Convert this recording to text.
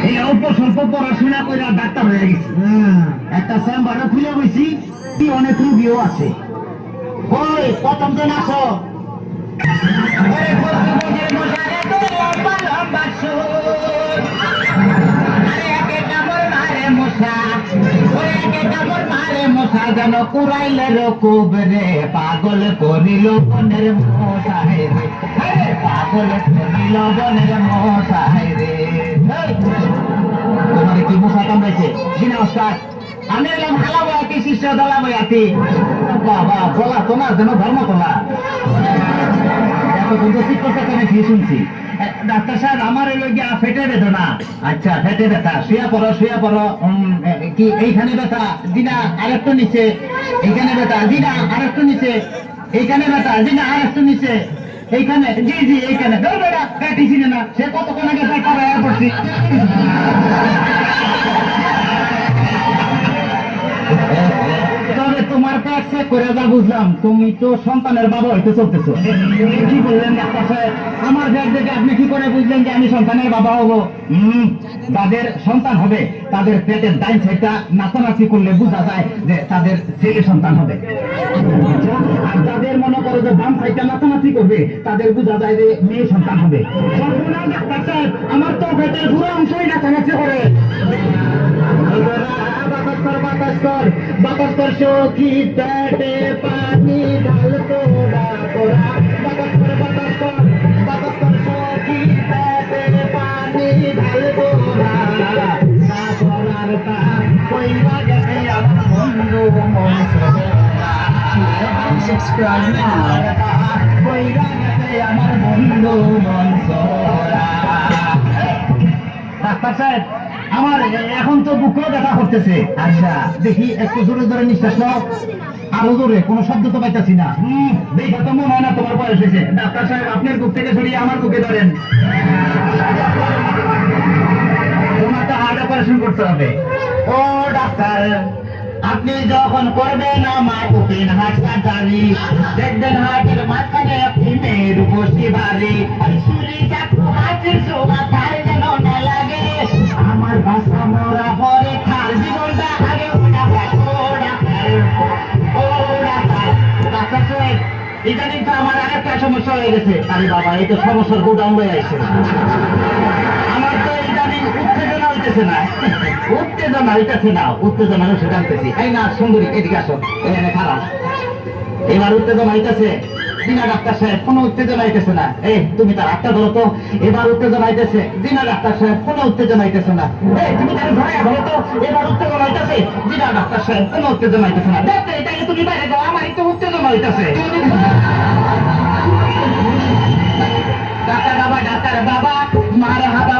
এই অল্প স্বল্প পড়াশোনা করে ডাক্তার হয়ে গেছি। একটা চেম্বারও খুলে বসি, অনেক রুগীও আছে। ওই প্রথম জন আসো। যেন কুড়াইলের কুবরে পাগল করিল বনের মশাই রে, পাগল করিল বনের মশাই রে। তোমার কি মশা কামড়াইছে? জি নমস্কার, আমি এলাম হালা বয়াতি, শিষ্য দলা বয়াতি। বাবা তোলা তোমার যেন ধর্ম তোলা। শুনছি ডাক্তার সাহেব আমার পেটে বেদনা। আচ্ছা পেটে ব্যথা, শুয়ে পড়ো শুয়ে পড়ো। কি এইখানে ব্যথা? দিনা আরেকটু নিচে। এইখানে ব্যথা? দিনা আরেকটু নিচে। এইখানে ব্যথা? দিনা আরেকটু নিচে। এইখানে? জি জি এইখানে। চিনে না, সে কতক্ষণ আগে পড়ছি। তবে তোমার পেট চেক করে যা বুঝলাম, তুমি তো সন্তানের বাবা হইতে চলতেছো। কি বললেন ডাক্তার সাহেব? আমার পেট দেখে আপনি কি করে বুঝলেন যে আমি সন্তানের বাবা হবো? যাদের সন্তান হবে তাদের পেটের ডাইন সাইডটা নাচানাচি করলে বোঝা যায় যে তাদের ছেলে সন্তান হবে। আর যাদের মনে করো যে বাম সাইডটা নাচানাচি করবে তাদের বোঝা যায় যে মেয়ে সন্তান হবে। ডাক্তার সাহেব আমার তো পেটের পুরো অংশই নাচানাচি করে। বাতাস কর সখী পেটে পানি ঢাল তোরা তোরা। বাতাস কর সখী পেটে পানি ঢাল তোরা। না করার তা কইরা গেছে আমার বন্ধু মন সোহরা। Subscribe now. কইরা গেছে আমার বন্ধু মন সোহরা। ডাক্তার সাহেব আমার এখন তো বুকেও ব্যথা করতেছে। আচ্ছা দেখি একটু জোরে জোরে নিঃশ্বাস নাও। আরো জোরে, কোনো শব্দ তো পাইতেছি না। দেখা তো মনে হয় না তোমার বয়স হয়েছে। ডাক্তার সাহেব আপনার বুক থেকে সরিয়ে আমার বুকে ধরেন। তোমার তো হার্ট অপারেশন করতে হবে। ও ডাক্তার, আপনি যখন করবেন আমার ওপেন হার্ট সার্জারি, দেখবেন হার্টের মাঝখানে আপনি মেয়ের বসি বাড়ি। ছুরি চাকু হাতের সোনা তার যেন না লাগে। আমার বাসা মরা পরে তার জীবনটা আগে ওটা ও ডাক্তার, ও ডাক্তার। ডাক্তার সাহেব ইদানিং তো আমার আরেকটা সমস্যা হয়ে গেছে। আরে বাবা এই তো সমস্যার গোডাউন হয়ে আসছে। আমার তো ইদানিং উত্তেজনা হইতেছে না, উত্তেজনা হইতেছে না, উত্তেজনা সেটা আনতেছি। এই না সুন্দরী এদিকে আসো, এখানে খারাপ। এবার উত্তেজনা হইতেছে দিনা ডাক্তার সাহেব, কোনো উত্তেজনা হইতেছে না। এই তুমি তার হাতটা ধরো তো। এবার উত্তেজনা হইতেছে দিনা ডাক্তার সাহেব, কোনো উত্তেজনা হইতেছে না। এই তুমি তার ধরে ধরো তো। এবার উত্তেজনা হইতেছে দিনা ডাক্তার সাহেব, কোনো উত্তেজনা হইতেছে না। দেখতে এটাকে তুমি বাইরে যাও, আমার একটু উত্তেজনা হইতেছে। ডাক্তার বাবা মার হাবা